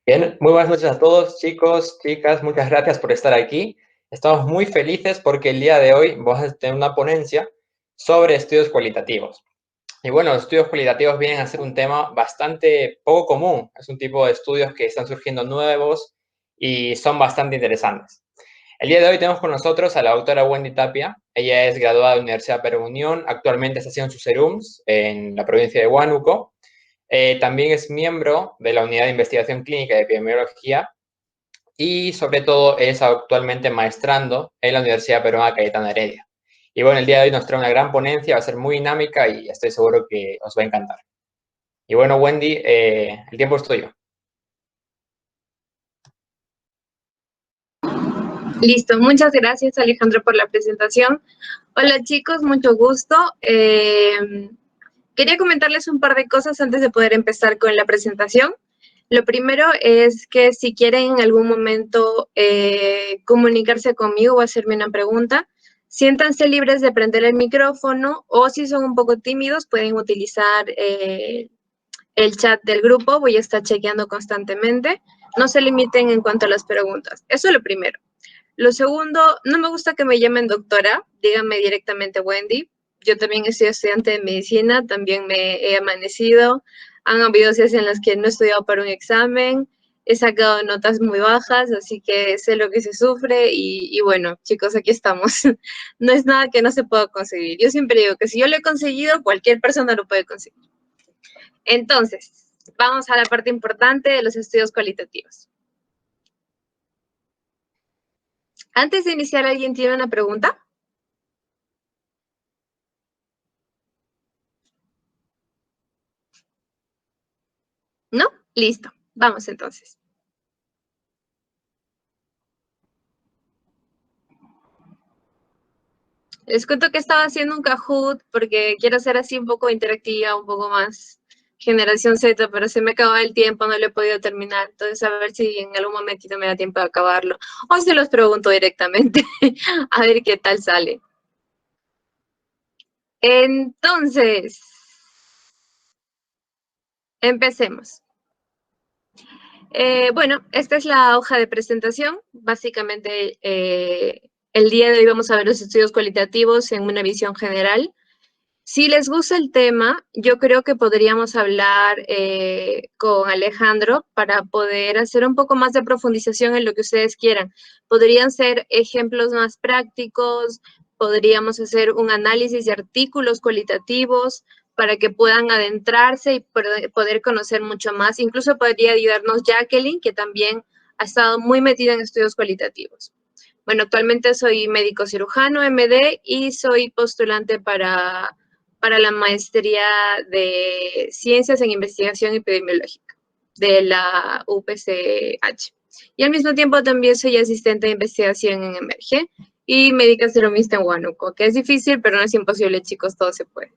Bien, muy buenas noches a todos, chicos, chicas, muchas gracias por estar aquí. Estamos muy felices porque el día de hoy vamos a tener una ponencia sobre estudios cualitativos. Y bueno, los estudios cualitativos vienen a ser un tema bastante poco común. Es un tipo de estudios que están surgiendo nuevos y son bastante interesantes. El día de hoy tenemos con nosotros a la doctora Wendy Tapia. Ella es graduada de la Universidad Perú Unión, actualmente está haciendo sus serums en la provincia de Huánuco. También es miembro de la Unidad de Investigación Clínica de Epidemiología y sobre todo es actualmente maestrando en la Universidad Peruana Cayetano Heredia. Y bueno, el día de hoy nos trae una gran ponencia, va a ser muy dinámica y estoy seguro que os va a encantar. Y bueno, Wendy, el tiempo es tuyo. Listo, muchas gracias Alejandro por la presentación. Hola chicos, mucho gusto. Quería comentarles un par de cosas antes de poder empezar con la presentación. Lo primero es que si quieren en algún momento comunicarse conmigo o hacerme una pregunta, siéntanse libres de prender el micrófono o si son un poco tímidos pueden utilizar el chat del grupo. Voy a estar chequeando constantemente. No se limiten en cuanto a las preguntas. Eso es lo primero. Lo segundo, no me gusta que me llamen doctora, díganme directamente Wendy. Yo también soy estudiante de medicina, también me he amanecido. Han habido días en las que no he estudiado para un examen, he sacado notas muy bajas, así que sé lo que se sufre y bueno, chicos, aquí estamos. No es nada que no se pueda conseguir. Yo siempre digo que si yo lo he conseguido, cualquier persona lo puede conseguir. Entonces, vamos a la parte importante de los estudios cualitativos. Antes de iniciar, ¿alguien tiene una pregunta? ¿No? Listo. Vamos entonces. Les cuento que estaba haciendo un Kahoot porque quiero ser así un poco interactiva, un poco más generación Z, pero se me acaba el tiempo, no lo he podido terminar. Entonces, a ver si en algún momentito me da tiempo de acabarlo. O se los pregunto directamente, a ver qué tal sale. Entonces, empecemos. Bueno, esta es la hoja de presentación. Básicamente, el día de hoy vamos a ver los estudios cualitativos en una visión general. Si les gusta el tema, yo creo que podríamos hablar con Alejandro para poder hacer un poco más de profundización en lo que ustedes quieran. Podrían ser ejemplos más prácticos, podríamos hacer un análisis de artículos cualitativos para que puedan adentrarse y poder conocer mucho más. Incluso podría ayudarnos Jacqueline, que también ha estado muy metida en estudios cualitativos. Bueno, actualmente soy médico cirujano, MD, y soy postulante para la maestría de Ciencias en Investigación Epidemiológica de la UPCH. Y al mismo tiempo también soy asistente de investigación en Emerge y médica serumista en Huánuco, que es difícil, pero no es imposible, chicos, todo se puede.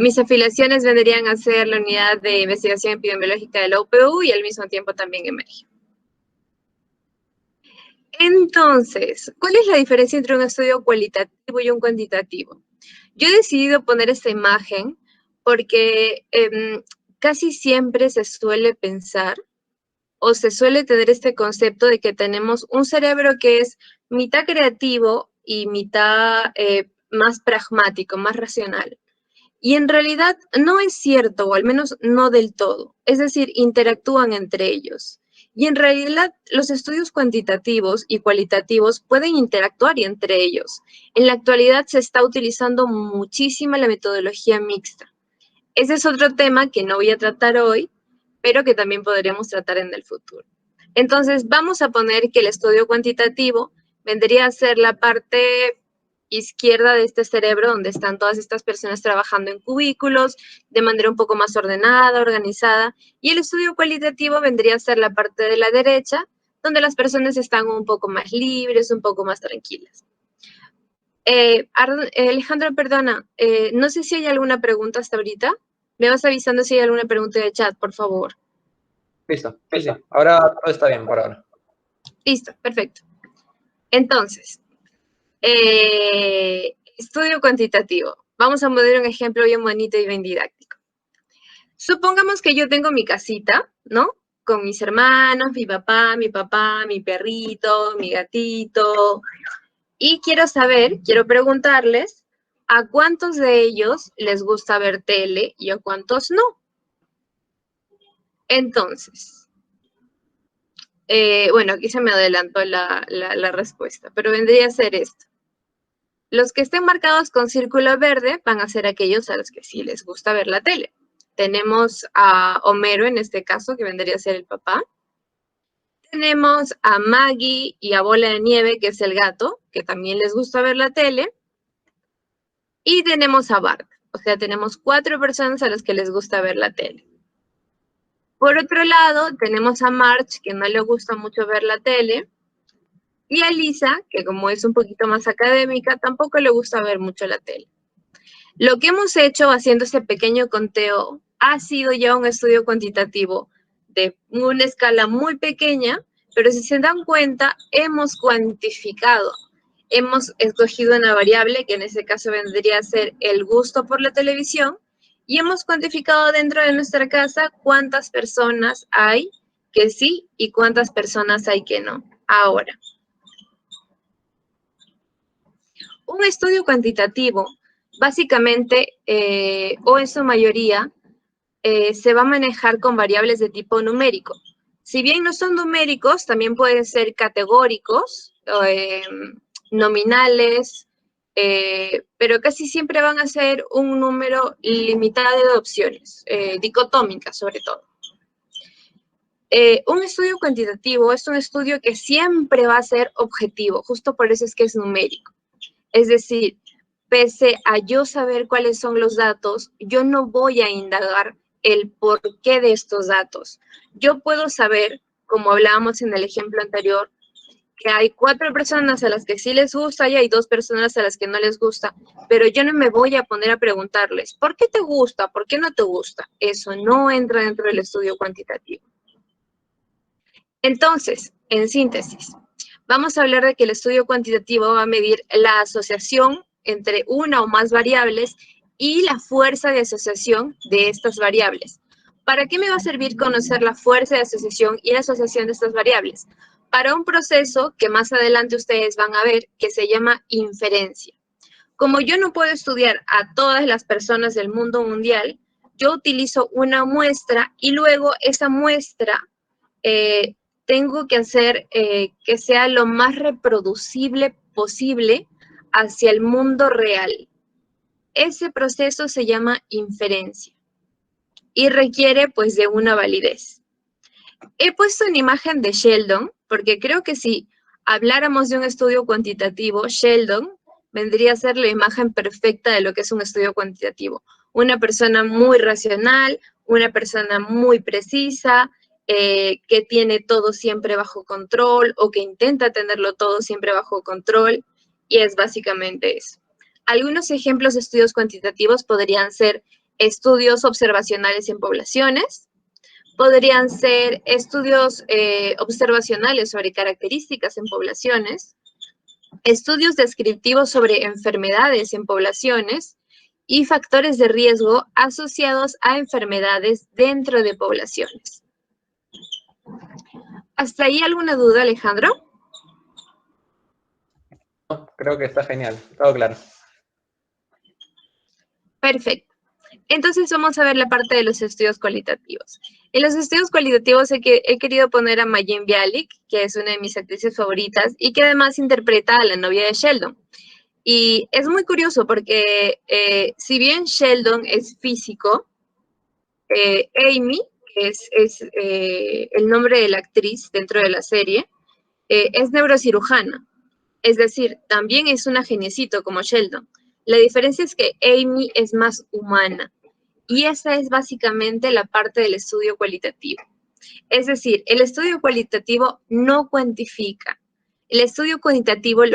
Mis afiliaciones vendrían a ser la unidad de investigación epidemiológica de la UPU y al mismo tiempo también Emerge. Entonces, ¿cuál es la diferencia entre un estudio cualitativo y un cuantitativo? Yo he decidido poner esta imagen porque casi siempre se suele pensar o se suele tener este concepto de que tenemos un cerebro que es mitad creativo y mitad más pragmático, más racional. Y en realidad no es cierto, o al menos no del todo. Es decir, interactúan entre ellos. Y en realidad los estudios cuantitativos y cualitativos pueden interactuar entre ellos. En la actualidad se está utilizando muchísima la metodología mixta. Ese es otro tema que no voy a tratar hoy, pero que también podremos tratar en el futuro. Entonces, vamos a poner que el estudio cuantitativo vendría a ser la parte izquierda de este cerebro, donde están todas estas personas trabajando en cubículos de manera un poco más ordenada, organizada, y el estudio cualitativo vendría a ser la parte de la derecha, donde las personas están un poco más libres, un poco más tranquilas. Alejandro, perdona, no sé si hay alguna pregunta hasta ahorita. Me vas avisando si hay alguna pregunta de chat, por favor. Listo, sí, sí. Ahora todo está bien por ahora. Listo, perfecto. Entonces, estudio cuantitativo. Vamos a poner un ejemplo bien bonito y bien didáctico. Supongamos que yo tengo mi casita, ¿no? con mis hermanos, mi papá, mi perrito, mi gatito. Y quiero preguntarles a cuántos de ellos les gusta ver tele y a cuántos no. Entonces, bueno, aquí se me adelantó la respuesta, pero vendría a ser esto. Los que estén marcados con círculo verde van a ser aquellos a los que sí les gusta ver la tele. Tenemos a Homero en este caso, que vendría a ser el papá. Tenemos a Maggie y a Bola de Nieve, que es el gato, que también les gusta ver la tele. Y tenemos a Bart. O sea, tenemos 4 personas a las que les gusta ver la tele. Por otro lado, tenemos a Marge, que no le gusta mucho ver la tele. Y a Lisa, que como es un poquito más académica, tampoco le gusta ver mucho la tele. Lo que hemos hecho haciendo este pequeño conteo ha sido ya un estudio cuantitativo de una escala muy pequeña, pero si se dan cuenta, hemos cuantificado. Hemos escogido una variable, que en este caso vendría a ser el gusto por la televisión, y hemos cuantificado dentro de nuestra casa cuántas personas hay que sí y cuántas personas hay que no. Ahora, un estudio cuantitativo, básicamente, o en su mayoría, se va a manejar con variables de tipo numérico. Si bien no son numéricos, también pueden ser categóricos, nominales, pero casi siempre van a ser un número limitado de opciones, dicotómicas sobre todo. Un estudio cuantitativo es un estudio que siempre va a ser objetivo, justo por eso es que es numérico. Es decir, pese a yo saber cuáles son los datos, yo no voy a indagar el porqué de estos datos. Yo puedo saber, como hablábamos en el ejemplo anterior, que hay 4 personas a las que sí les gusta y hay 2 personas a las que no les gusta, pero yo no me voy a poner a preguntarles, ¿por qué te gusta? ¿Por qué no te gusta? Eso no entra dentro del estudio cuantitativo. Entonces, en síntesis, vamos a hablar de que el estudio cuantitativo va a medir la asociación entre una o más variables y la fuerza de asociación de estas variables. ¿Para qué me va a servir conocer la fuerza de asociación y la asociación de estas variables? Para un proceso que más adelante ustedes van a ver que se llama inferencia. Como yo no puedo estudiar a todas las personas del mundo mundial, yo utilizo una muestra y luego esa muestra tengo que hacer que sea lo más reproducible posible hacia el mundo real. Ese proceso se llama inferencia y requiere pues de una validez. He puesto una imagen de Sheldon porque creo que si habláramos de un estudio cuantitativo, Sheldon vendría a ser la imagen perfecta de lo que es un estudio cuantitativo. Una persona muy racional, una persona muy precisa, que tiene todo siempre bajo control o que intenta tenerlo todo siempre bajo control, y es básicamente eso. Algunos ejemplos de estudios cuantitativos podrían ser estudios observacionales en poblaciones, podrían ser estudios observacionales sobre características en poblaciones, estudios descriptivos sobre enfermedades en poblaciones y factores de riesgo asociados a enfermedades dentro de poblaciones. ¿Hasta ahí alguna duda, Alejandro? No, creo que está genial, todo claro. Perfecto. Entonces vamos a ver la parte de los estudios cualitativos. En los estudios cualitativos he querido poner a Mayim Bialik, que es una de mis actrices favoritas y que además interpreta a la novia de Sheldon. Y es muy curioso porque si bien Sheldon es físico, Amy, que es el nombre de la actriz dentro de la serie, es neurocirujana. Es decir, también es una geniecito como Sheldon. La diferencia es que Amy es más humana. Y esa es básicamente la parte del estudio cualitativo. Es decir, el estudio cualitativo no cuantifica. El estudio cualitativo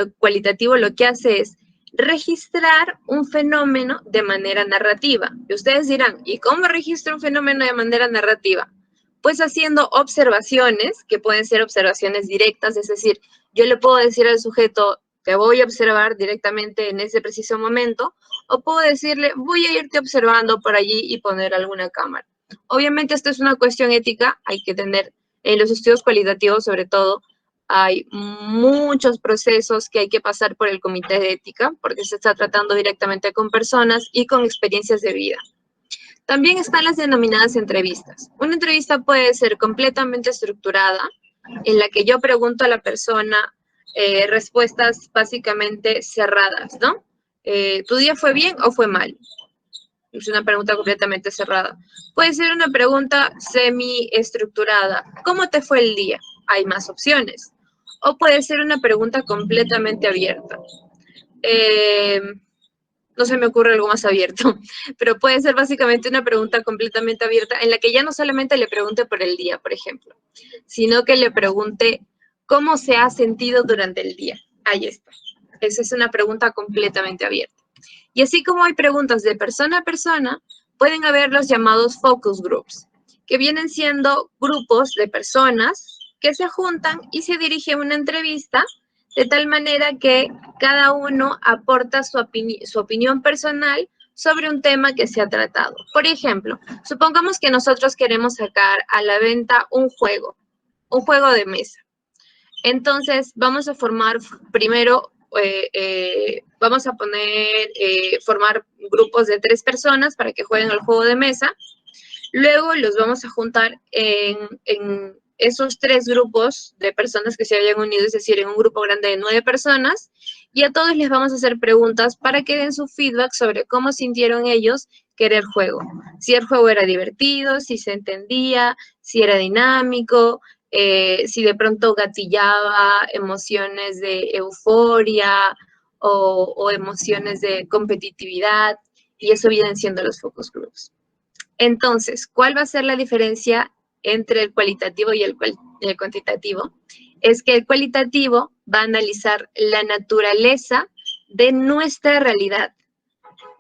lo que hace es registrar un fenómeno de manera narrativa. Y ustedes dirán, ¿y cómo registro un fenómeno de manera narrativa? Pues haciendo observaciones, que pueden ser observaciones directas, es decir, yo le puedo decir al sujeto, te voy a observar directamente en ese preciso momento, o puedo decirle, voy a irte observando por allí y poner alguna cámara. Obviamente esto es una cuestión ética, hay que tener En los estudios cualitativos, sobre todo, hay muchos procesos que hay que pasar por el comité de ética, porque se está tratando directamente con personas y con experiencias de vida. También están las denominadas entrevistas. Una entrevista puede ser completamente estructurada, en la que yo pregunto a la persona respuestas básicamente cerradas, ¿no? ¿Tu día fue bien o fue mal? Es una pregunta completamente cerrada. Puede ser una pregunta semi-estructurada. ¿Cómo te fue el día? Hay más opciones. O puede ser una pregunta completamente abierta. No se me ocurre algo más abierto, pero puede ser básicamente una pregunta completamente abierta en la que ya no solamente le pregunte por el día, por ejemplo, sino que le pregunte cómo se ha sentido durante el día. Ahí está. Esa es una pregunta completamente abierta. Y así como hay preguntas de persona a persona, pueden haber los llamados focus groups, que vienen siendo grupos de personas que se juntan y se dirige una entrevista de tal manera que cada uno aporta su opinión personal sobre un tema que se ha tratado. Por ejemplo, supongamos que nosotros queremos sacar a la venta un juego de mesa. Entonces, vamos a formar primero, vamos a formar grupos de 3 personas para que jueguen el juego de mesa. Luego los vamos a juntar en esos 3 grupos de personas que se hayan unido, es decir, en un grupo grande de 9 personas, y a todos les vamos a hacer preguntas para que den su feedback sobre cómo sintieron ellos que era el juego. Si el juego era divertido, si se entendía, si era dinámico, si de pronto gatillaba emociones de euforia o emociones de competitividad, y eso vienen siendo los focus groups. Entonces, ¿cuál va a ser la diferencia entre el cualitativo y el cuantitativo? Es que el cualitativo va a analizar la naturaleza de nuestra realidad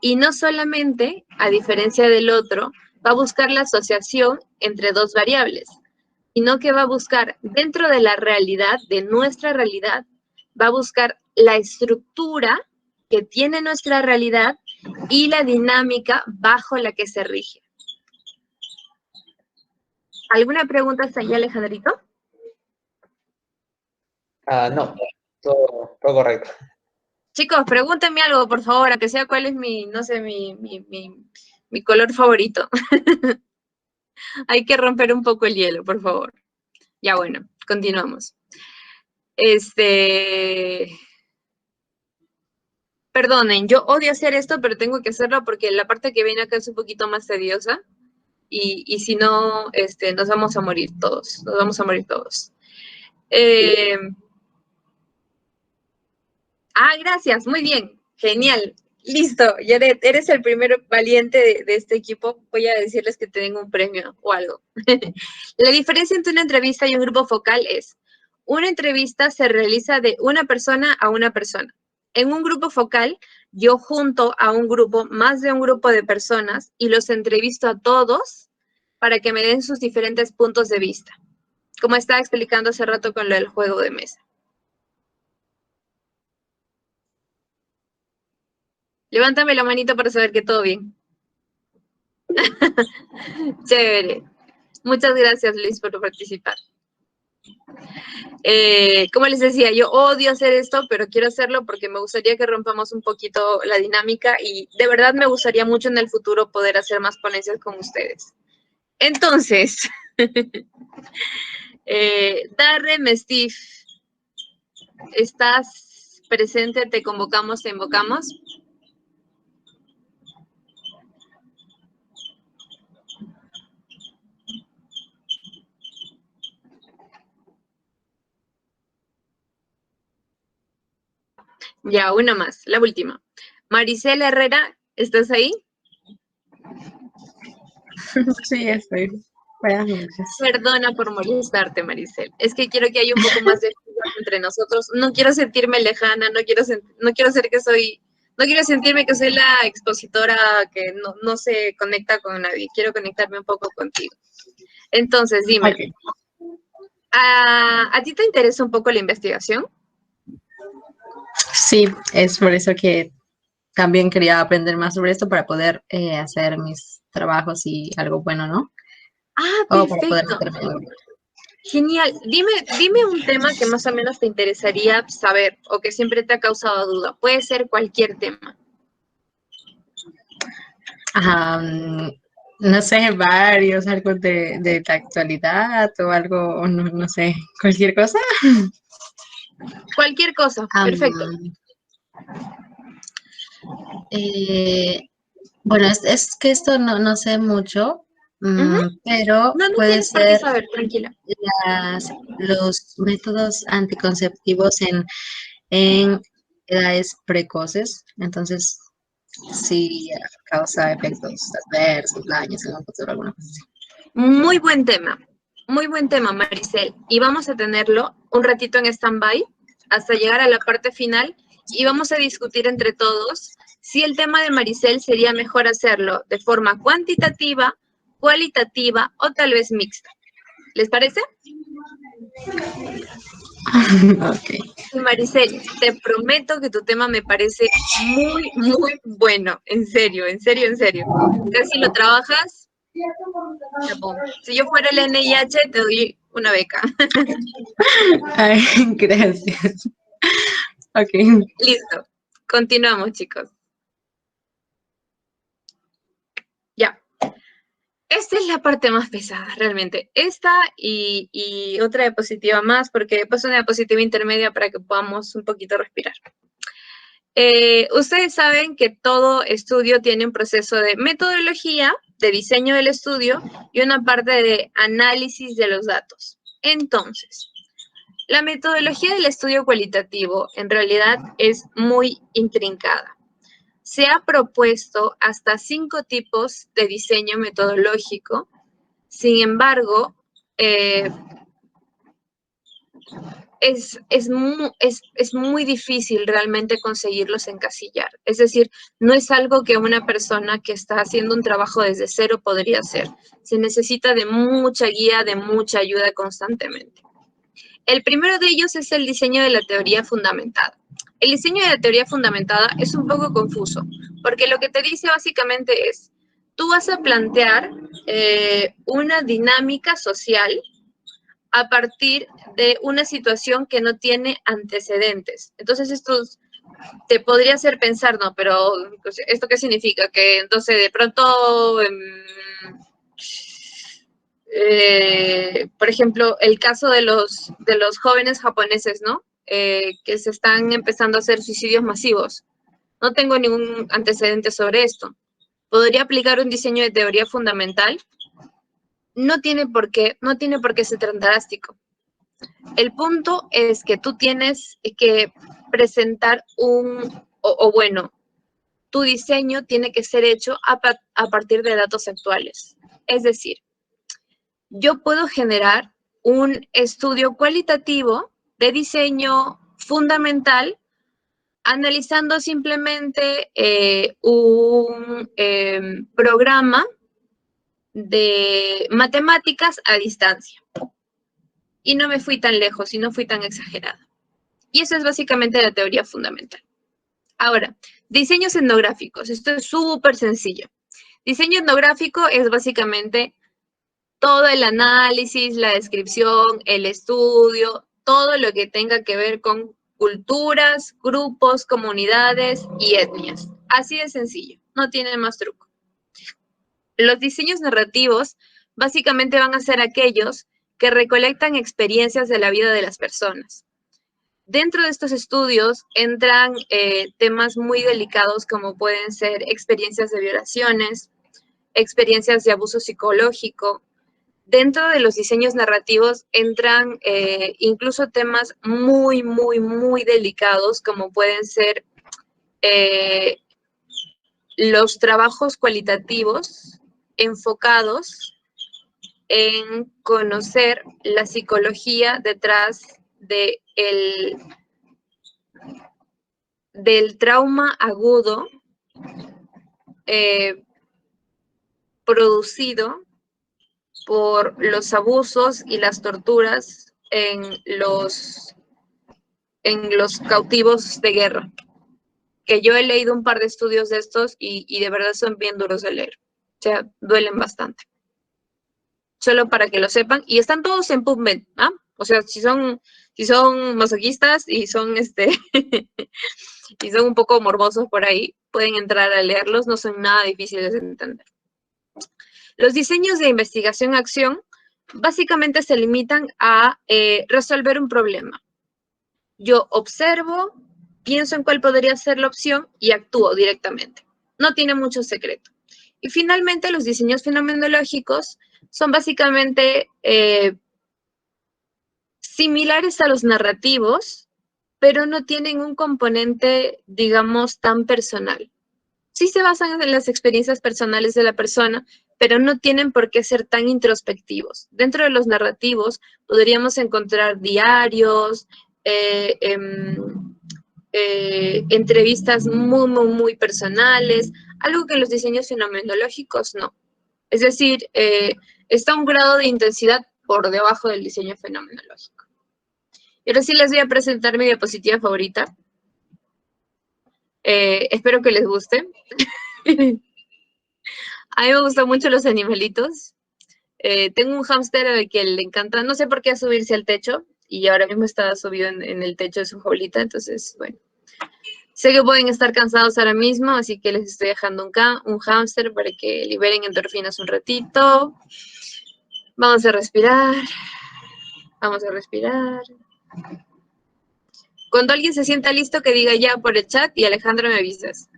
y no solamente, a diferencia del otro, va a buscar la asociación entre 2 variables, sino que va a buscar dentro de la realidad, de nuestra realidad, va a buscar la estructura que tiene nuestra realidad y la dinámica bajo la que se rige. ¿Alguna pregunta hasta allá, Alejandrito? No, todo correcto. Chicos, pregúntenme algo, por favor, aunque sea cuál es no sé, mi color favorito. Hay que romper un poco el hielo, por favor. Ya, bueno, continuamos. Perdonen, yo odio hacer esto, pero tengo que hacerlo porque la parte que viene acá es un poquito más tediosa. Y si no, nos vamos a morir todos. Nos vamos a morir todos. Gracias, muy bien, genial. Listo, Yaret, eres el primer valiente de este equipo. Voy a decirles que te den un premio o algo. La diferencia entre una entrevista y un grupo focal es, una entrevista se realiza de una persona a una persona. En un grupo focal, yo junto a un grupo, más de un grupo de personas, y los entrevisto a todos para que me den sus diferentes puntos de vista, como estaba explicando hace rato con lo del juego de mesa. Levántame la manito para saber que todo bien. Chévere. Muchas gracias, Luis, por participar. Como les decía, yo odio hacer esto, pero quiero hacerlo porque me gustaría que rompamos un poquito la dinámica y de verdad me gustaría mucho en el futuro poder hacer más ponencias con ustedes. Entonces, Darren, Steve, ¿estás presente? ¿Te convocamos? ¿Te invocamos? Ya, una más, la última. Maricel Herrera, ¿estás ahí? Sí, estoy. Buenas noches. Perdona por molestarte, Maricel. Es que quiero que haya un poco más de feedback entre nosotros. No quiero sentirme lejana, no quiero sentirme que soy la expositora que no se conecta con nadie. Quiero conectarme un poco contigo. Entonces, dime, Okay. ¿A ti te interesa un poco la investigación? Sí, es por eso que también quería aprender más sobre esto para poder hacer mis trabajos y algo bueno, ¿no? Ah, O para poder perfecto. meterme en... Genial. Dime un tema que más o menos te interesaría saber o que siempre te ha causado duda. Puede ser cualquier tema. No sé, varios, algo de la actualidad o algo, no sé, cualquier cosa. Cualquier cosa. Perfecto. Bueno, es que esto no sé mucho, pero No puede tienes por qué ser saber, tranquila. los métodos anticonceptivos en edades precoces. Entonces, si causa efectos adversos, daños en el futuro, alguna cosa así. Muy buen tema, Maricel. Y vamos a tenerlo un ratito en stand-by hasta llegar a la parte final y vamos a discutir entre todos si el tema de Maricel sería mejor hacerlo de forma cuantitativa, cualitativa o tal vez mixta. ¿Les parece? Ok. Maricel, te prometo que tu tema me parece muy, muy bueno. En serio, en serio, en serio. Casi lo trabajas. Si yo fuera el NIH, te doy una beca. Ay, gracias. Ok. Listo. Continuamos, chicos. Ya. Esta es la parte más pesada, realmente. Esta y otra diapositiva más, porque paso una diapositiva intermedia para que podamos un poquito respirar. Ustedes saben que todo estudio tiene un proceso de metodología, de diseño del estudio y una parte de análisis de los datos. Entonces, la metodología del estudio cualitativo en realidad es muy intrincada. Se ha propuesto hasta 5 tipos de diseño metodológico. Sin embargo, es muy difícil realmente conseguirlos encasillar. Es decir, no es algo que una persona que está haciendo un trabajo desde cero podría hacer. Se necesita de mucha guía, de mucha ayuda constantemente. El primero de ellos es el diseño de la teoría fundamentada. El diseño de la teoría fundamentada es un poco confuso, porque lo que te dice básicamente es, tú vas a plantear una dinámica social a partir de una situación que no tiene antecedentes. Entonces, esto te podría hacer pensar, no, pero ¿esto qué significa? Que entonces de pronto, por ejemplo, el caso de los jóvenes japoneses, ¿no? Que se están empezando a hacer suicidios masivos. No tengo ningún antecedente sobre esto. ¿Podría aplicar un diseño de teoría fundamental? No tiene por qué ser tan drástico. El punto es que tú tienes que presentar tu diseño tiene que ser hecho a partir de datos actuales. Es decir, yo puedo generar un estudio cualitativo de diseño fundamental analizando simplemente un programa de matemáticas a distancia. Y no me fui tan lejos y no fui tan exagerada. Y eso es básicamente la teoría fundamental. Ahora, diseños etnográficos. Esto es súper sencillo. Diseño etnográfico es básicamente todo el análisis, la descripción, el estudio, todo lo que tenga que ver con culturas, grupos, comunidades y etnias. Así de sencillo, no tiene más truco. Los diseños narrativos básicamente van a ser aquellos que recolectan experiencias de la vida de las personas. Dentro de estos estudios entran temas muy delicados como pueden ser experiencias de violaciones, experiencias de abuso psicológico. Dentro de los diseños narrativos entran incluso temas muy, muy, muy delicados como pueden ser los trabajos cualitativos enfocados en conocer la psicología detrás del trauma agudo producido por los abusos y las torturas en los cautivos de guerra. Que yo he leído un par de estudios de estos y de verdad son bien duros de leer. O sea, duelen bastante. solo para que lo sepan, y están todos en PubMed, ¿ah? O sea, si son masoquistas y son y son un poco morbosos por ahí, pueden entrar a leerlos, no son nada difíciles de entender. Los diseños de investigación-acción básicamente se limitan a resolver un problema. Yo observo, pienso en cuál podría ser la opción y actúo directamente. No tiene mucho secreto. Y finalmente, los diseños fenomenológicos son básicamente similares a los narrativos, pero no tienen un componente, digamos, tan personal. Sí se basan en las experiencias personales de la persona, pero no tienen por qué ser tan introspectivos. Dentro de los narrativos podríamos encontrar diarios, entrevistas muy personales, algo que en los diseños fenomenológicos no. Es decir, está un grado de intensidad por debajo del diseño fenomenológico. Y ahora sí les voy a presentar mi diapositiva favorita. Espero que les guste. A mí me gustan mucho los animalitos. Tengo un hámster al que le encanta, no sé por qué subirse al techo, y ahora mismo está subido en el techo de su jaulita, entonces, bueno. Sé que pueden estar cansados ahora mismo, así que les estoy dejando un hámster para que liberen endorfinas un ratito. Vamos a respirar. Vamos a respirar. Cuando alguien se sienta listo, que diga ya por el chat y Alejandro me avisas.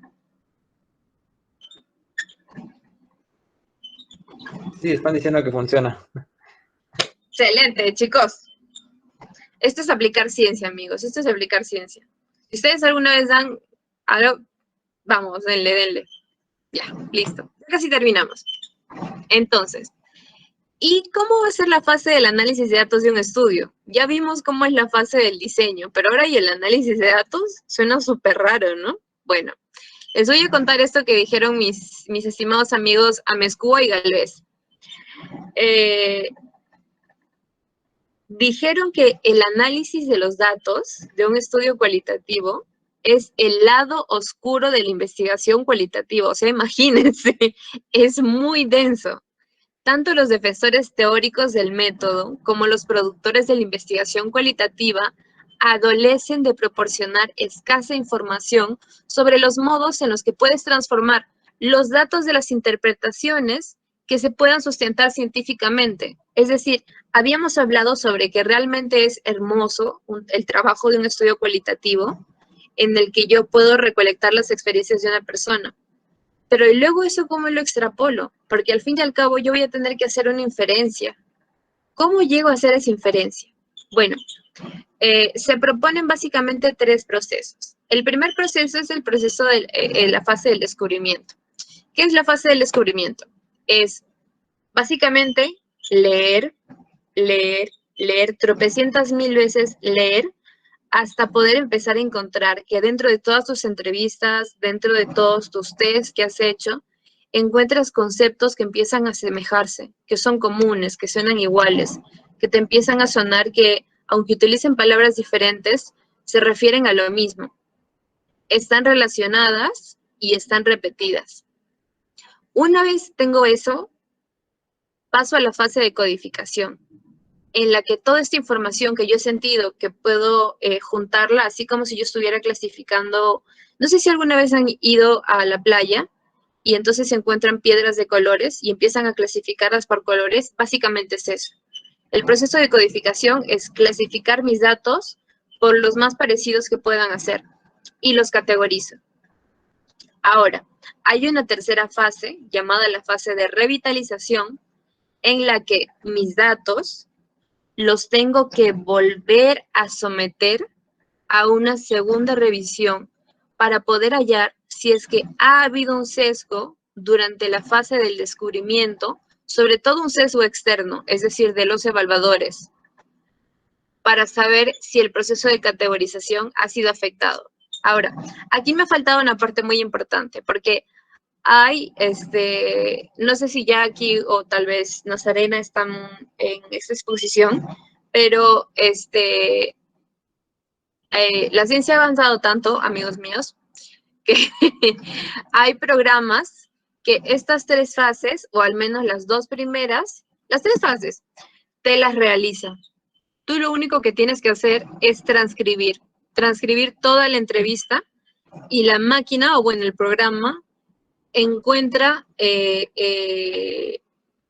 Sí, están diciendo que funciona. Excelente, chicos. Esto es aplicar ciencia, amigos. Esto es aplicar ciencia. Si ustedes alguna vez dan algo, vamos, denle. Ya, listo. Casi terminamos. Entonces, ¿y cómo va a ser la fase del análisis de datos de un estudio? Ya vimos cómo es la fase del diseño, pero ahora y el análisis de datos suena súper raro, ¿no? Bueno, les voy a contar esto que dijeron mis estimados amigos Amezcua y Galvez. Dijeron que el análisis de los datos de un estudio cualitativo es el lado oscuro de la investigación cualitativa. O sea, imagínense, es muy denso. Tanto los defensores teóricos del método como los productores de la investigación cualitativa adolecen de proporcionar escasa información sobre los modos en los que puedes transformar los datos de las interpretaciones que se puedan sustentar científicamente. Es decir, habíamos hablado sobre que realmente es hermoso el trabajo de un estudio cualitativo en el que yo puedo recolectar las experiencias de una persona. Pero ¿y luego eso cómo lo extrapolo? Porque al fin y al cabo yo voy a tener que hacer una inferencia. ¿Cómo llego a hacer esa inferencia? Bueno, se proponen básicamente 3 procesos. El primer proceso es el proceso de la fase del descubrimiento. ¿Qué es la fase del descubrimiento? Es básicamente leer tropecientas mil veces, leer, hasta poder empezar a encontrar que dentro de todas tus entrevistas, dentro de todos tus tests que has hecho, encuentras conceptos que empiezan a asemejarse, que son comunes, que suenan iguales, que te empiezan a sonar que, aunque utilicen palabras diferentes, se refieren a lo mismo. Están relacionadas y están repetidas. Una vez tengo eso, paso a la fase de codificación, en la que toda esta información que yo he sentido que puedo juntarla, así como si yo estuviera clasificando, no sé si alguna vez han ido a la playa y entonces se encuentran piedras de colores y empiezan a clasificarlas por colores, básicamente es eso. El proceso de codificación es clasificar mis datos por los más parecidos que puedan hacer y los categorizo. Ahora, hay una tercera fase llamada la fase de revitalización, en la que mis datos los tengo que volver a someter a una segunda revisión para poder hallar si es que ha habido un sesgo durante la fase del descubrimiento, sobre todo un sesgo externo, es decir, de los evaluadores, para saber si el proceso de categorización ha sido afectado. Ahora, aquí me ha faltado una parte muy importante, porque hay, no sé si ya aquí o tal vez Nazarena están en esta exposición, pero la ciencia ha avanzado tanto, amigos míos, que hay programas que estas 3 fases, o al menos las 2 primeras, las 3 fases, te las realiza. Tú lo único que tienes que hacer es transcribir toda la entrevista y la máquina, o bueno, el programa, encuentra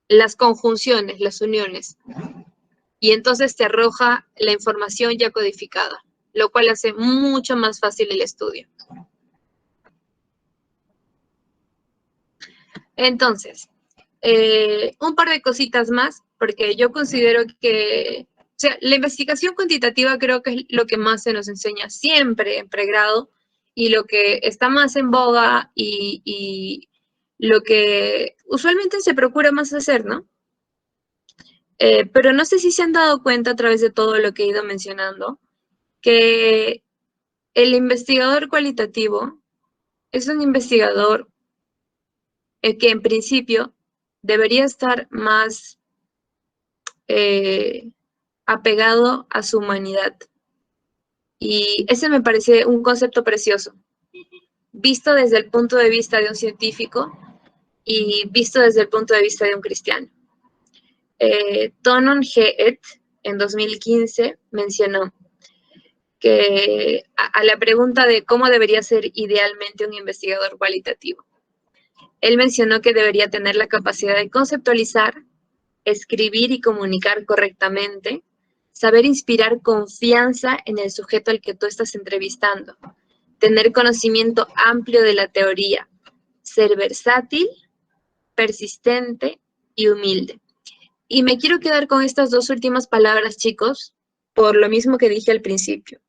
las conjunciones, las uniones, y entonces te arroja la información ya codificada, lo cual hace mucho más fácil el estudio. Entonces, un par de cositas más, porque yo considero que, o sea, la investigación cuantitativa creo que es lo que más se nos enseña siempre en pregrado, y lo que está más en boga y lo que usualmente se procura más hacer, ¿no? Pero no sé si se han dado cuenta a través de todo lo que he ido mencionando, que el investigador cualitativo es un investigador que en principio debería estar más apegado a su humanidad. Y ese me parece un concepto precioso, visto desde el punto de vista de un científico y visto desde el punto de vista de un cristiano. Tonon Geet, en 2015, mencionó que a la pregunta de cómo debería ser idealmente un investigador cualitativo, él mencionó que debería tener la capacidad de conceptualizar, escribir y comunicar correctamente, saber inspirar confianza en el sujeto al que tú estás entrevistando, tener conocimiento amplio de la teoría, ser versátil, persistente y humilde. Y me quiero quedar con estas 2 últimas palabras, chicos, por lo mismo que dije al principio.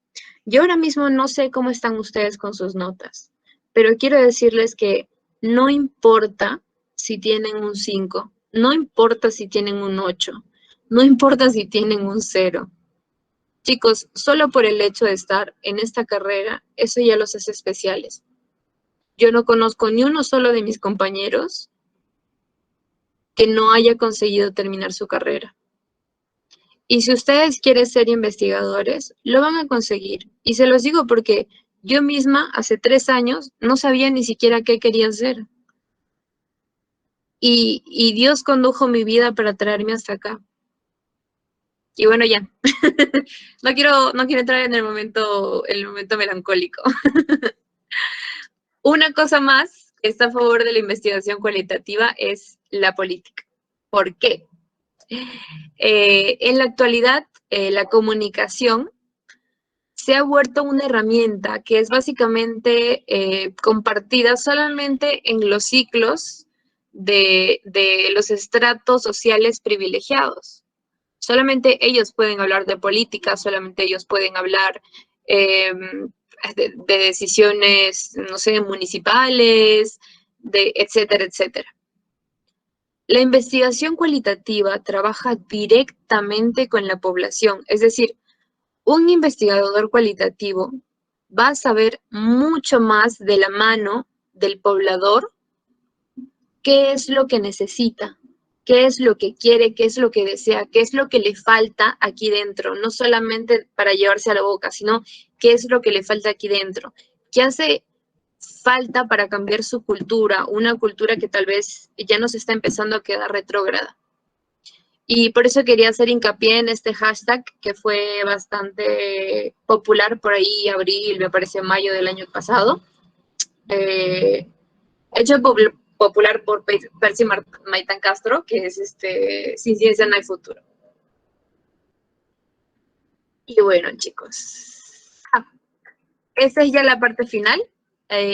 Yo ahora mismo no sé cómo están ustedes con sus notas, pero quiero decirles que no importa si tienen un 5, no importa si tienen un 8, no importa si tienen un 0. Chicos, solo por el hecho de estar en esta carrera, eso ya los hace especiales. Yo no conozco ni uno solo de mis compañeros que no haya conseguido terminar su carrera. Y si ustedes quieren ser investigadores, lo van a conseguir. Y se los digo porque yo misma hace 3 años no sabía ni siquiera qué quería hacer. Y Dios condujo mi vida para traerme hasta acá. Y bueno, ya. No quiero entrar en el momento melancólico. Una cosa más que está a favor de la investigación cualitativa es la política. ¿Por qué? En la actualidad, la comunicación se ha vuelto una herramienta que es básicamente compartida solamente en los ciclos de los estratos sociales privilegiados. Solamente ellos pueden hablar de política, solamente ellos pueden hablar de decisiones, no sé, municipales, etcétera, etcétera. La investigación cualitativa trabaja directamente con la población, es decir, un investigador cualitativo va a saber mucho más de la mano del poblador qué es lo que necesita, qué es lo que quiere, qué es lo que desea, qué es lo que le falta aquí dentro, no solamente para llevarse a la boca, sino qué es lo que le falta aquí dentro, qué hace falta para cambiar su cultura, una cultura que tal vez ya nos está empezando a quedar retrógrada. Y por eso quería hacer hincapié en este hashtag que fue bastante popular por ahí, abril, me parece mayo del año pasado. Hecho popular por Percy Maitán Castro, que es Sin ciencia no hay futuro. Y bueno, chicos, esta es ya la parte final.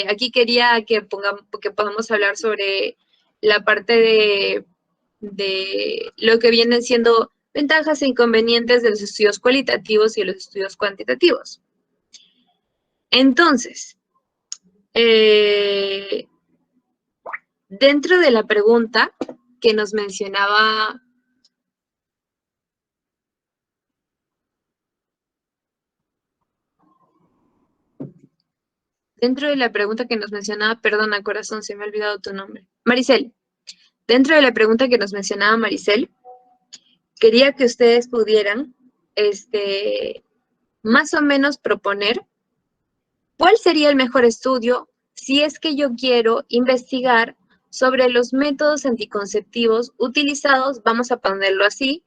Aquí quería que podamos hablar sobre la parte de lo que vienen siendo ventajas e inconvenientes de los estudios cualitativos y los estudios cuantitativos. Entonces, dentro de la pregunta que nos mencionaba perdona, corazón, se me ha olvidado tu nombre. Maricel. Dentro de la pregunta que nos mencionaba Maricel, quería que ustedes pudieran, más o menos proponer cuál sería el mejor estudio si es que yo quiero investigar sobre los métodos anticonceptivos utilizados, vamos a ponerlo así,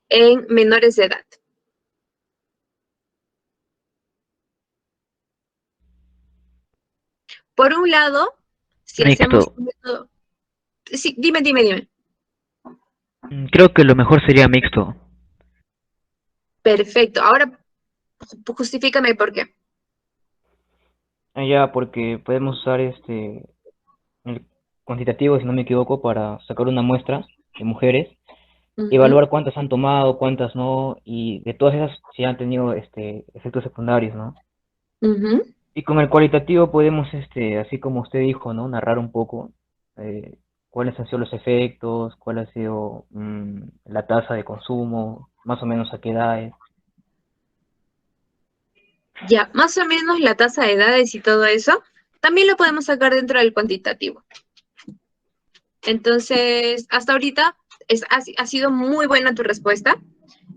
en menores de edad. Por un lado, si hacemos Mixto. un método... Sí, dime. Creo que lo mejor sería mixto. Perfecto. Ahora, justifícame por qué. Ya, porque podemos usar el cuantitativo, si no me equivoco, para sacar una muestra de mujeres, Ujú, evaluar cuántas han tomado, cuántas no, y de todas esas si han tenido efectos secundarios, ¿no? ujú. Y con el cualitativo podemos, así como usted dijo, ¿no? Narrar un poco cuáles han sido los efectos, cuál ha sido la tasa de consumo, más o menos a qué edades. Ya, más o menos la tasa de edades y todo eso, también lo podemos sacar dentro del cuantitativo. Entonces, hasta ahorita ha sido muy buena tu respuesta,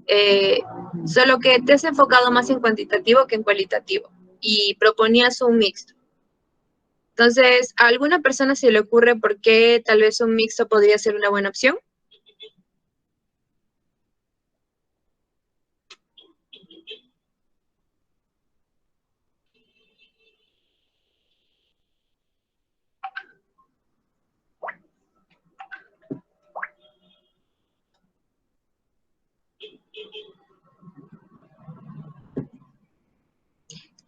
eh, solo que te has enfocado más en cuantitativo que en cualitativo y proponías un mixto. Entonces, ¿a alguna persona se le ocurre por qué tal vez un mixto podría ser una buena opción?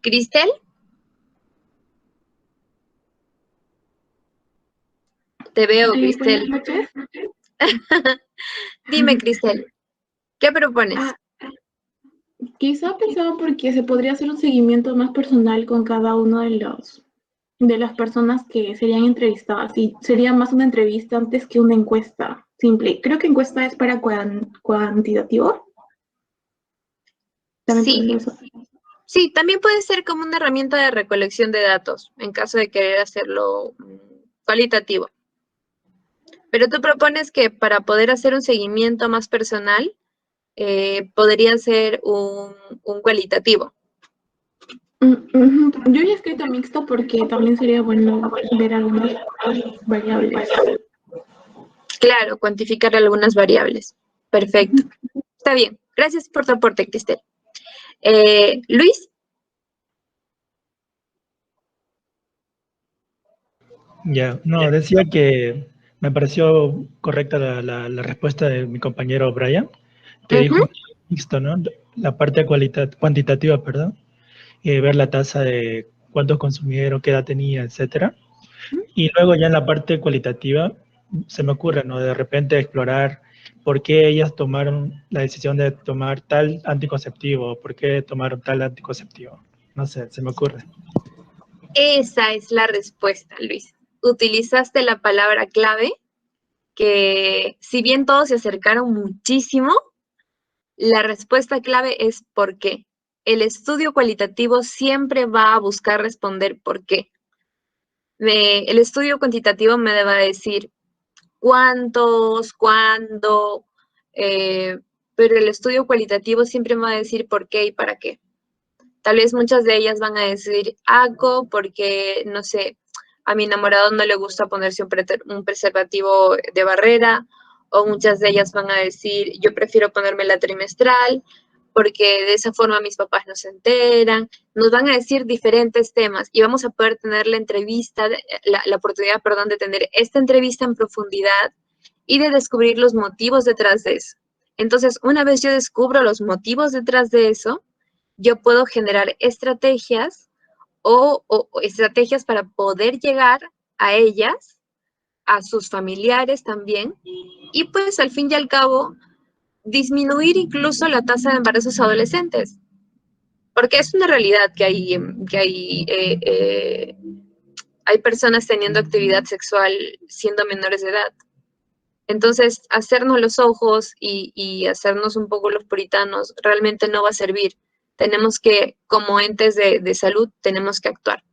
¿Cristel? Te veo, Buenas Cristel. noches. Dime, Cristel, ¿qué propones? Ah, quizá pensaba porque se podría hacer un seguimiento más personal con cada uno de las personas que serían entrevistadas y sería más una entrevista antes que una encuesta simple. Creo que encuesta es para cuantitativo. También Sí, podría ser. sí, también puede ser como una herramienta de recolección de datos en caso de querer hacerlo cualitativo. Pero tú propones que para poder hacer un seguimiento más personal, podría ser un cualitativo. Yo ya he escrito mixto porque también sería bueno ver algunas variables. Claro, cuantificar algunas variables. Perfecto. Está bien. Gracias por tu aporte, Cristel. Luis, Ya, no, decía que me pareció correcta la respuesta de mi compañero Brian, que ujú, dijo mixto, ¿no? La parte cuantitativa, perdón, ver la tasa de cuántos consumieron, qué edad tenía, etcétera. Y luego ya en la parte cualitativa se me ocurre, ¿no? De repente explorar por qué ellas tomaron la decisión de tomar tal anticonceptivo, por qué tomaron tal anticonceptivo. No sé, se me ocurre. esa es la respuesta, Luis. Utilizaste la palabra clave que, si bien todos se acercaron muchísimo, la respuesta clave es por qué. El estudio cualitativo siempre va a buscar responder por qué. El estudio cuantitativo me va a decir cuántos, cuándo, eh, pero el estudio cualitativo siempre me va a decir por qué y para qué. Tal vez muchas de ellas van a decir hago porque, no sé, a mi enamorado no le gusta ponerse un preservativo de barrera, o muchas de ellas van a decir yo prefiero ponerme la trimestral porque de esa forma mis papás no se enteran. Nos van a decir diferentes temas y vamos a poder tener la entrevista, la oportunidad, perdón, de tener esta entrevista en profundidad y de descubrir los motivos detrás de eso. Entonces, una vez yo descubro los motivos detrás de eso, yo puedo generar estrategias o estrategias para poder llegar a ellas, a sus familiares también, y pues al fin y al cabo disminuir incluso la tasa de embarazos adolescentes, porque es una realidad hay personas teniendo actividad sexual siendo menores de edad. Entonces, hacernos los ojos y hacernos un poco los puritanos realmente no va a servir. Tenemos que, como entes de salud, tenemos que actuar.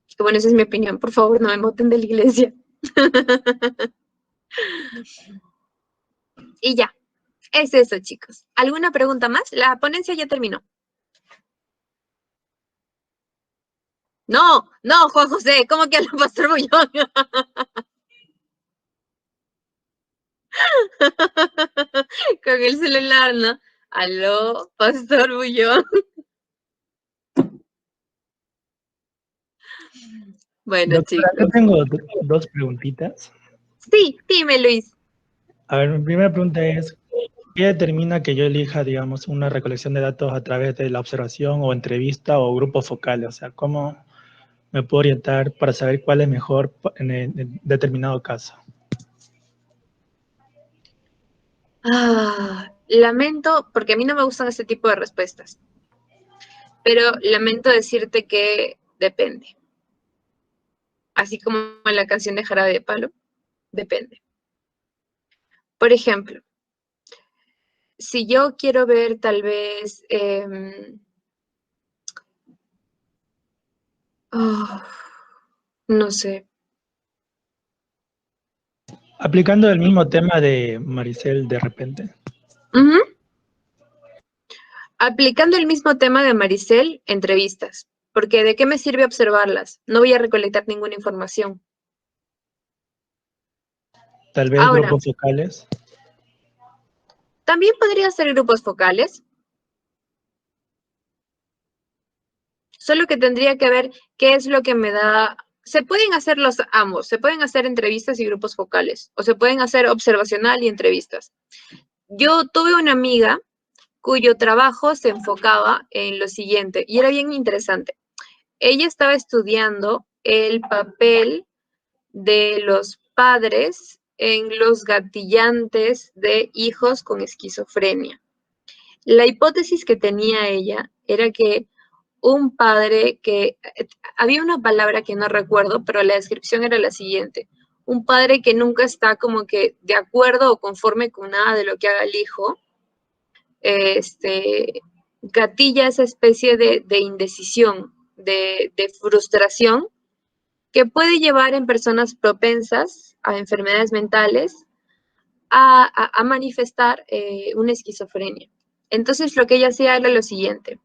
Y bueno, esa es mi opinión. Por favor, no me voten de la iglesia. Y ya, es eso, chicos. ¿Alguna pregunta más? La ponencia ya terminó. No, no, Juan José, ¿cómo que aló, Pastor Bullón? Con el celular, ¿no? Aló, Pastor Bullón. Bueno, Doctora, yo chicos. tengo dos preguntitas. Sí, dime, Luis. A ver, mi primera pregunta es, ¿qué determina que yo elija, digamos, una recolección de datos a través de la observación o entrevista o grupos focales? O sea, ¿cómo me puedo orientar para saber cuál es mejor en determinado caso? Lamento, porque a mí no me gustan este tipo de respuestas, pero lamento decirte que depende. Así como en la canción de Jarabe de Palo, depende. Por ejemplo, si yo quiero ver tal vez, no sé. Aplicando el mismo tema de Maricel de repente. Ujú. Aplicando el mismo tema de Maricel, entrevistas. Porque ¿de qué me sirve observarlas? No voy a recolectar ninguna información. Tal vez Ahora, grupos focales. también podría ser grupos focales, solo que tendría que ver qué es lo que me da. Se pueden hacer los ambos, se pueden hacer entrevistas y grupos focales, o se pueden hacer observacional y entrevistas. Yo tuve una amiga cuyo trabajo se enfocaba en lo siguiente, y era bien interesante. Ella estaba estudiando el papel de los padres en los gatillantes de hijos con esquizofrenia. La hipótesis que tenía ella era que un padre que, había una palabra que no recuerdo, pero la descripción era la siguiente: un padre que nunca está como que de acuerdo o conforme con nada de lo que haga el hijo, gatilla esa especie de indecisión, de frustración, que puede llevar en personas propensas a enfermedades mentales a manifestar una esquizofrenia. Entonces lo que ella hacía era lo siguiente.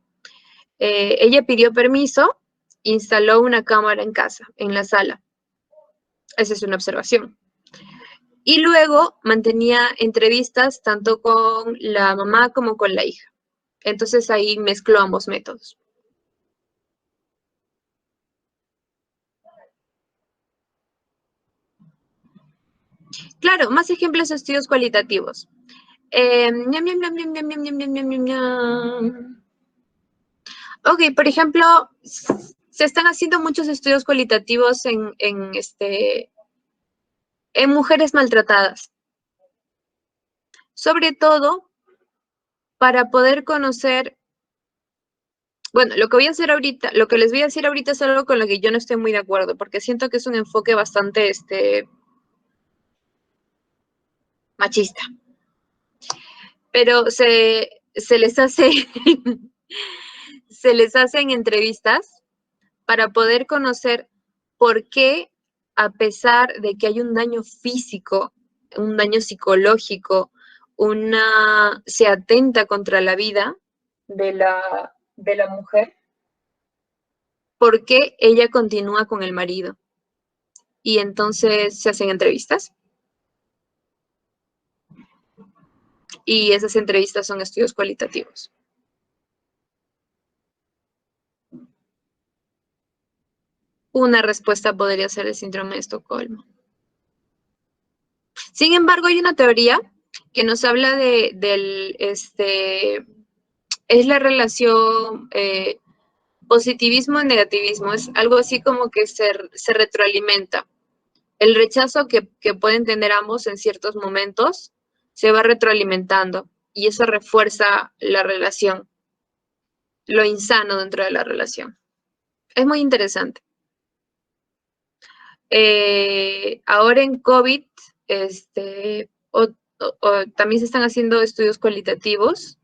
Ella pidió permiso, instaló una cámara en casa, en la sala. Esa es una observación. Y luego mantenía entrevistas tanto con la mamá como con la hija. Entonces ahí mezcló ambos métodos. Claro, más ejemplos de estudios cualitativos. Ok, por ejemplo, se están haciendo muchos estudios cualitativos en mujeres maltratadas. Sobre todo para poder conocer, bueno, lo que voy a hacer ahorita, lo que les voy a decir ahorita es algo con lo que yo no estoy muy de acuerdo, porque siento que es un enfoque bastante machista. Pero se les hace se les hacen entrevistas para poder conocer por qué, a pesar de que hay un daño físico, un daño psicológico, se atenta contra la vida de la mujer, por qué ella continúa con el marido. Y entonces se hacen entrevistas. Y esas entrevistas son estudios cualitativos. Una respuesta podría ser el síndrome de Estocolmo. Sin embargo, hay una teoría que nos habla es la relación positivismo y negativismo. Es algo así como que se retroalimenta. El rechazo que pueden tener ambos en ciertos momentos se va retroalimentando y eso refuerza la relación, lo insano dentro de la relación. Es muy interesante. Ahora en COVID, también se están haciendo estudios cualitativos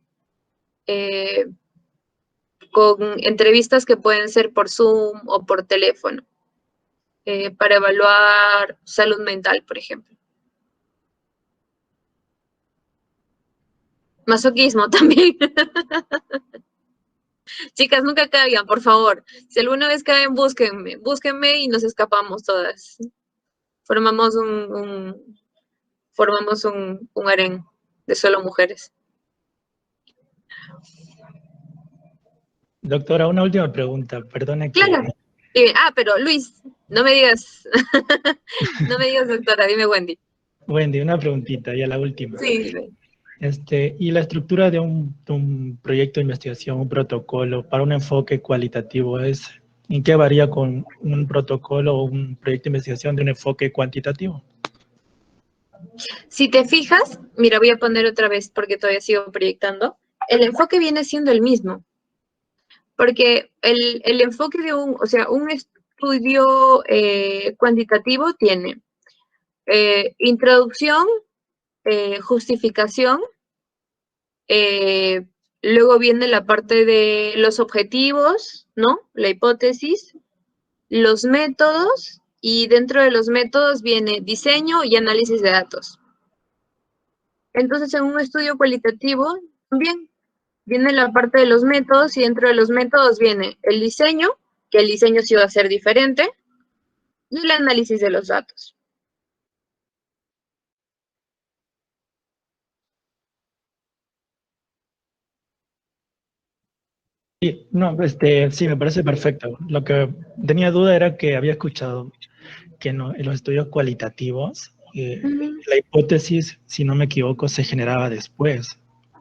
con entrevistas que pueden ser por Zoom o por teléfono, para evaluar salud mental, por ejemplo. Masoquismo también. Chicas, nunca caigan, por favor. Si alguna vez caen, búsquenme y nos escapamos todas. Formamos un harén de solo mujeres. Doctora, una última pregunta. Perdone que... Claro. Pero Luis, no me digas, no me digas doctora, dime Wendy. Wendy, una preguntita, ya la última. Sí, dime. Y la estructura de un proyecto de investigación, un protocolo para un enfoque cualitativo, ¿en qué varía con un protocolo o un proyecto de investigación de un enfoque cuantitativo? Si te fijas, mira, voy a poner otra vez porque todavía sigo proyectando. El enfoque viene siendo el mismo. Porque el enfoque de un estudio cuantitativo tiene introducción, justificación, luego viene la parte de los objetivos, ¿no? La hipótesis, los métodos, y dentro de los métodos viene diseño y análisis de datos. Entonces, en un estudio cualitativo, también viene la parte de los métodos, y dentro de los métodos viene el diseño, que el diseño sí va a ser diferente, y el análisis de los datos. Sí, no, sí, me parece perfecto. Lo que tenía duda era que había escuchado que en los estudios cualitativos, la hipótesis, si no me equivoco, se generaba después.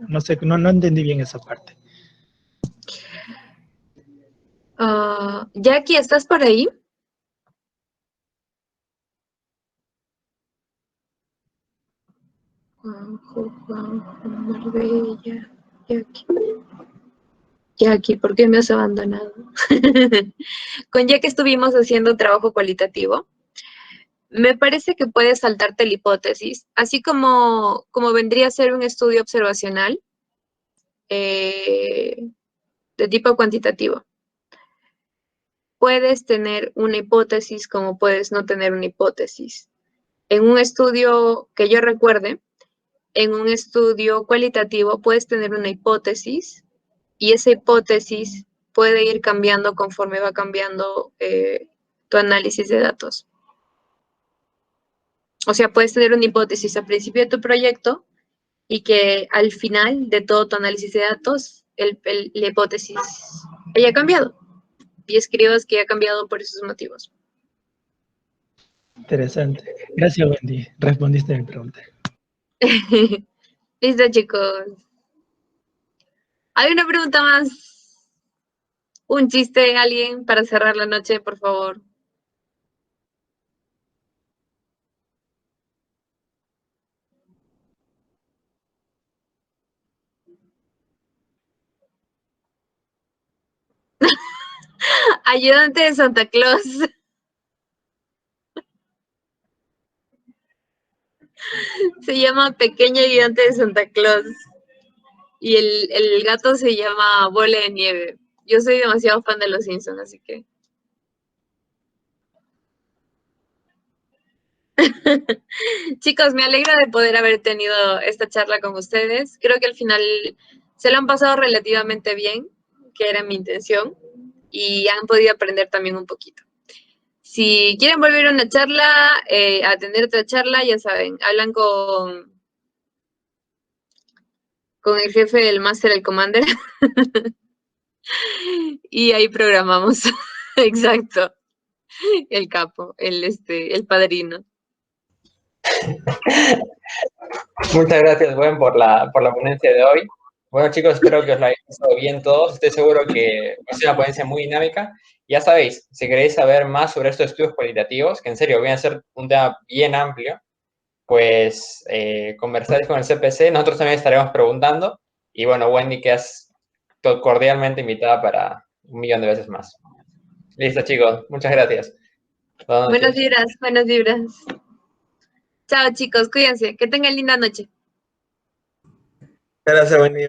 No sé, no entendí bien esa parte. Jackie, ¿estás por ahí? Juanjo, Marbella, Jackie. Jackie, ¿por qué me has abandonado? Con Jackie estuvimos haciendo trabajo cualitativo. Me parece que puedes saltarte la hipótesis, así como vendría a ser un estudio observacional de tipo cuantitativo. Puedes tener una hipótesis como puedes no tener una hipótesis. En un estudio que yo recuerde, en un estudio cualitativo puedes tener una hipótesis, y esa hipótesis puede ir cambiando conforme va cambiando tu análisis de datos. O sea, puedes tener una hipótesis al principio de tu proyecto y que al final de todo tu análisis de datos, la hipótesis haya cambiado. Y escribas que ha cambiado por esos motivos. Interesante. Gracias, Wendy. Respondiste a mi pregunta. Listo, chicos. ¿Hay una pregunta más? ¿Un chiste, alguien, para cerrar la noche, por favor? Ayudante de Santa Claus. Se llama Pequeño Ayudante de Santa Claus. Y el gato se llama Bola de Nieve. Yo soy demasiado fan de Los Simpsons, así que... Chicos, me alegra de poder haber tenido esta charla con ustedes. Creo que al final se lo han pasado relativamente bien, que era mi intención, y han podido aprender también un poquito. Si quieren volver a una charla, a tener otra charla, ya saben, hablan con el jefe del máster, el commander, y ahí programamos. Exacto. El capo, el padrino. Muchas gracias, Gwen, por la ponencia de hoy. Bueno, chicos, espero que os la hayáis pasado bien todos. Estoy seguro que va a ser una ponencia muy dinámica. Ya sabéis, si queréis saber más sobre estos estudios cualitativos, que en serio viene a ser un tema bien amplio, pues conversáis con el CPC, nosotros también estaremos preguntando. Y bueno, Wendy, quedas cordialmente invitada para 1.000.000 de veces más. Listo, chicos, muchas gracias. Buenas vibras, buenas vibras. Chao, chicos, cuídense, que tengan linda noche. Gracias, Wendy.